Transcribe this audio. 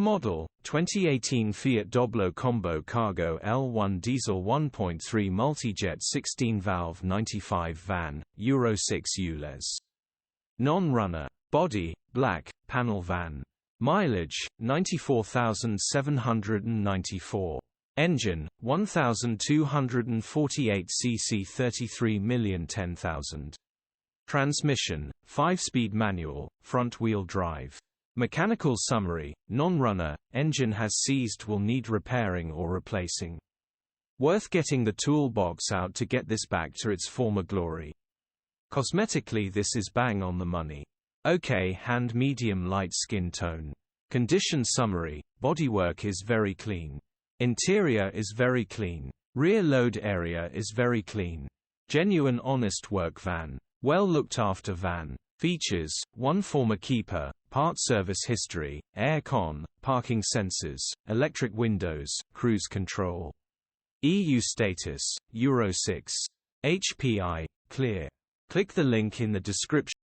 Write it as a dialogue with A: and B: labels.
A: Model: 2018 Fiat Doblo Combo Cargo L1 Diesel 1.3 Multijet 16-valve 95 van, Euro 6 ULEZ. Non-runner. Body: black, panel van. Mileage: 94,794. Engine: 1,248 cc 33,010,000. Transmission: 5-speed manual, front-wheel drive. Mechanical summary: non-runner, engine has seized, will need repairing or replacing. Worth getting the toolbox out to get this back to its former glory. Cosmetically, this is bang on the money. Okay, hand medium light skin tone. Condition summary: bodywork is very clean. Interior is very clean. Rear load area is very clean. Genuine honest work van. Well looked after van. Features: 1 former keeper, part service history, air con, parking sensors, electric windows, cruise control. EU status: Euro 6. HPI, clear. Click the link in the description.